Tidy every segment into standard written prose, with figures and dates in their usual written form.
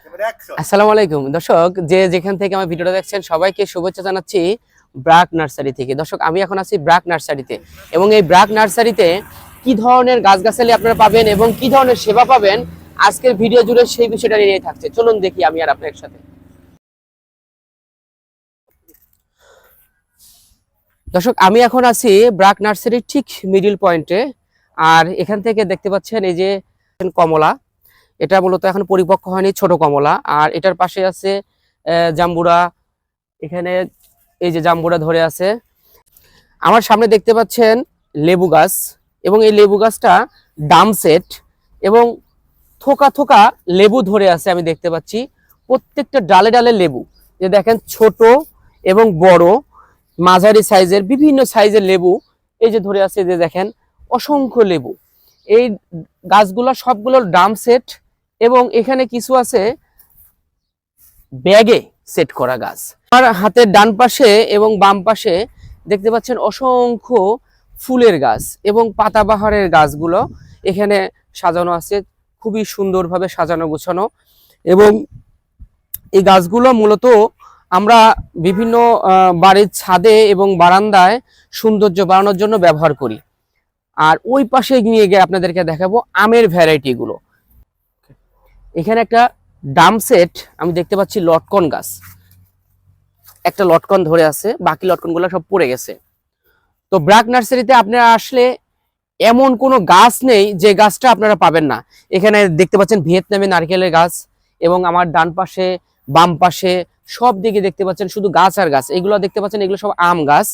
আসসালামু আলাইকুম দর্শক, যে যেখান থেকে আমার ভিডিওটা দেখছেন সবাইকে শুভেচ্ছা জানাচ্ছি ব্রাক নার্সারি থেকে। দর্শক, আমি এখন আছি ব্রাক নার্সারিতে এবং এই ব্রাক নার্সারিতে কি ধরনের গাছগাছালি আপনারা পাবেন এবং কি ধরনের সেবা পাবেন আজকের ভিডিও জুড়ে সেই বিষয়টা নিয়ে থাকছে। চলুন দেখি আমি আর আপনার সাথে। দর্শক, আমি এখন আছি ব্রাক নার্সারির ঠিক মিডল পয়েন্টে। আর এখান থেকে দেখতে পাচ্ছেন এই যে কমলা, এটা মূলত এখন পরিপক্ক হয়নি, ছোট কমলা। আর এটার পাশে আছে জাম্বুরা, এখানে এই যে জাম্বুরা ধরে আছে। আমার সামনে দেখতে পাচ্ছেন লেবু গাছ, এবং এই লেবু গাছটা ডাম সেট এবং থোকা থোকা লেবু ধরে আছে। আমি দেখতে পাচ্ছি প্রত্যেকটা ডালে ডালে লেবু, যে দেখেন ছোট এবং বড় মাঝারি সাইজের বিভিন্ন সাইজের লেবু এই যে ধরে আছে, যে দেখেন অসংখ্য লেবু। এই গাছগুলো সবগুলোর ডাম সেট এবং এখানে কিছু আছে ব্যাগে সেট করা গাছ। আমার হাতের ডান পাশে এবং বাম পাশে দেখতে পাচ্ছেন অসংখ্য ফুলের গাছ এবং পাতাবাহারের গাছগুলো এখানে সাজানো আছে, খুবই সুন্দরভাবে সাজানো গোছানো। এবং এই গাছগুলো মূলত আমরা বিভিন্ন বাড়ির ছাদে এবং বারান্দায় সৌন্দর্য বাড়ানোর জন্য ব্যবহার করি। আর ওই পাশে নিয়ে গিয়ে আপনাদেরকে দেখাবো আমের ভ্যারাইটি গুলো। এখানে একটা ডাম সেট আমি দেখতে পাচ্ছি, লটকন গাছ, একটা লটকন ধরে আছে, বাকি লটকন গুলো সব পড়ে গেছে। তো ব্রাক নার্সারিতে আপনারা আসলে এমন কোনো গাছ নেই যে গাছটা আপনারা পাবেন না। এখানে দেখতে পাচ্ছেন ভিয়েতনামি নারকেলের গাছ, এবং আমার ডান পাশে বাম পাশে সব দিকে দেখতে পাচ্ছেন শুধু গাছ আর গাছ। এগুলো দেখতে পাচ্ছেন এগুলো সব আম গাছ।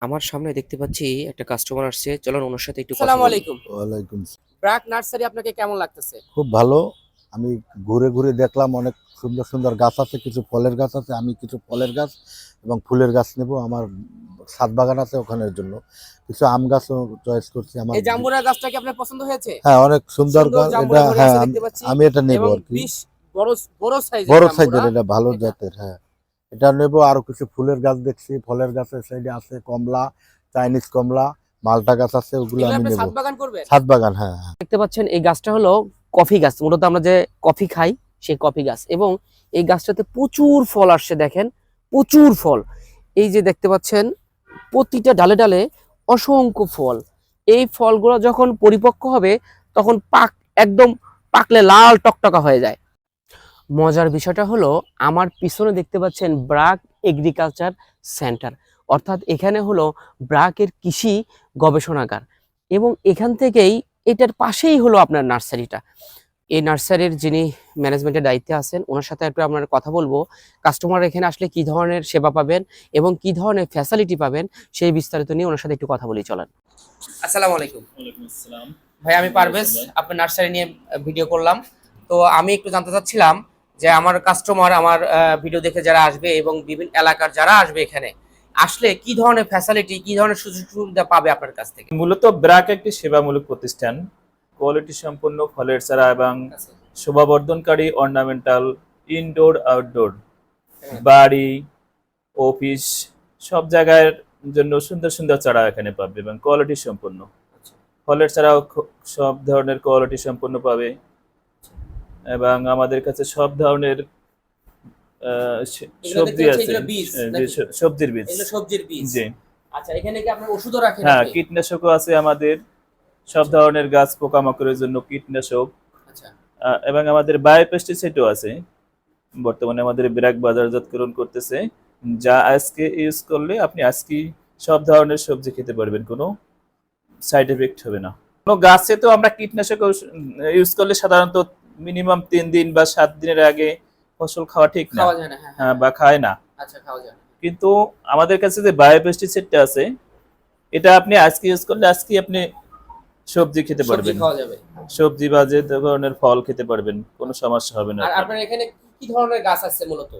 আমার সামনে দেখতে পাচ্ছি একটা কাস্টমার আসছে, চলুন ওনার সাথে একটু কথা বলি। আসসালামু আলাইকুম। ওয়ালাইকুম। ব্রাক নার্সারি আপনাকে কেমন লাগতেছে? খুব ভালো। আমি ঘুরে ঘুরে দেখলাম, অনেক সুন্দর সুন্দর গাছ আছে, কিছু ফলের গাছ আছে। আমি কিছু ফলের গাছ এবং ফুলের গাছ নেব। আমার ছাদ বাগান আছে, ওখানের জন্য কিছু আম গাছও চয়েস করছি। আমার এই জাম্বুরা গাছটা কি আপনার পছন্দ হয়েছে? হ্যাঁ, অনেক সুন্দর গাছ এটা। হ্যাঁ, আমি এটা নেব আর কি। বড় বড় সাইজের, এটা ভালো এটা। জাতের। হ্যাঁ, এটা নেব। আরো কিছু ফুলের গাছ দেখছি, ফলের গাছের সাইডে আছে কমলা, চাইনিজ কমলা, মালটা গাছ আছে, ওগুলো আমি নেব। ছাদ বাগান করবেন? ছাদ বাগান, হ্যাঁ। দেখতে পাচ্ছেন এই গাছটা হলো কফি গাছ, মূলত আমরা যে কফি খাই সেই কফি গাছ। এবং এই গাছটাতে প্রচুর ফল আসছে, দেখেন প্রচুর ফল। এই যে দেখতে পাচ্ছেন প্রতিটা ডালে ডালে অসংখ্য ফল। এই ফলগুলো যখন পরিপক্ক হবে তখন একদম পাকলে লাল টকটকা হয়ে যায়। মজার বিষয়টা হলো আমার পিছনে দেখতে পাচ্ছেন ব্রাক এগ্রিকালচার সেন্টার, অর্থাৎ এখানে হলো ব্রাকের কৃষি গবেষণাগার। এবং এখান থেকেই এটার পাশেই হলো আপনার নার্সারিটা। এই নার্সারির যিনি ম্যানেজমেন্টের দায়িত্বে আছেন ওনার সাথে একটু আপনার কথা বলবো। কাস্টমার এখানে আসলে কি ধরনের সেবা পাবেন এবং কি ধরনের ফ্যাসিলিটি পাবেন সেই বিস্তারিত নিয়ে ওনার সাথে একটু কথা বলি, চলেন। আসসালামু আলাইকুম। ওয়ালাইকুম আসসালাম। ভাই, আমি পারভেজ, আপনার নার্সারি নিয়ে ভিডিও করলাম। তো আমি একটু জানতে চাচ্ছিলাম যে আমার কাস্টমার আমার ভিডিও দেখে যারা আসবে এবং বিভিন্ন এলাকার যারা আসবে এখানে আসলে কি ধরনের ফ্যাসিলিটি, কি ধরনের সুযোগ সুবিধা পাবে আপনার কাছ থেকে? মূলত ব্রাক একটি সেবামূলক প্রতিষ্ঠান, কোয়ালিটি সম্পন্ন ফলের চারা এবং শোভাবর্ধনকারী অর্নামেন্টাল ইনডোর আউটডোর বাড়ি, অফিস সব জায়গার জন্য সুন্দর সুন্দর চারা এখানে পাবে এবং কোয়ালিটি সম্পন্ন। ফলের চারাও সব ধরনের কোয়ালিটি সম্পন্ন পাবে এবং আমাদের কাছে সব ধরনের সবজি আছে, সবজির বীজ। জি। আচ্ছা, এখানে কি আপনি ওষুধও রাখেন? হ্যাঁ, কীটনাশকও আছে আমাদের, সব ধরনের গাছ পোকামাকড়ের জন্য কীটনাশক। আচ্ছা। এবং আমাদের বায়োপেস্টিসাইডও আছে। বর্তমানে আমাদের ব্রাক বাজারজাতকরণ করতেছে, যা আজকে ইউজ করলে আপনি আজকেই সব ধরনের সবজি খেতে পারবেন, কোনো সাইড এফেক্ট হবে না। কোনো গাছে তো আমরা কীটনাশক ইউজ করলে সাধারণত মিনিমাম 3 দিন বা 7 দিনের আগে ফসল খাওয়া ঠিক না, হ্যাঁ, বা খায় না। আচ্ছা, খাওয়া যায় না। কিন্তু আমাদের কাছে যে বায়োপেস্টিসাইডটা আছে, এটা আপনি আজকে ইউজ করলে আজকেই আপনি সবজি খেতে পারবেন, সবজি বা যে ধরনের ফল খেতে পারবেন, কোনো সমস্যা হবে না। আর আপনার এখানে কি ধরনের গাছ আছে মূলত?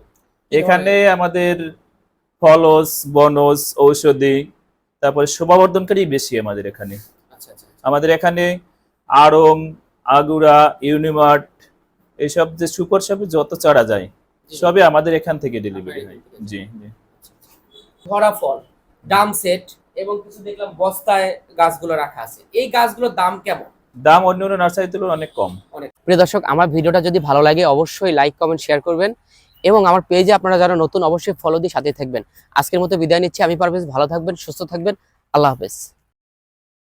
এখানে আমাদের ফলজ, বনজ, ঔষধি, তারপরে শোভাবর্ধনকারী বেশি আমাদের এখানে। আচ্ছা আচ্ছা। আমাদের এখানে আড়ং, আগুরা, ইউনিমার্ট এইসব যে সুপার শপে যত চারা যায় সবই আমাদের এখান থেকে ডেলিভারি হয়। জি জি। ভরা ফল, ডাম সেট এবং কিছু দেখলাম বস্তায় গাছগুলো রাখা আছে। এই গাছগুলোর দাম কেমন? দাম অন্য অন্য নার্সারির তুলনায় অনেক কম। প্রিয় দর্শক, আমার ভিডিওটা যদি ভালো লাগে অবশ্যই লাইক কমেন্ট শেয়ার করবেন এবং আমার পেজে আপনারা যারা নতুন অবশ্যই ফলো দিয়ে সাথে থাকবেন। আজকের মতো বিদায় নিচ্ছি, আমি পারভেজ। ভালো থাকবেন, সুস্থ থাকবেন, আল্লাহ হাফেজ।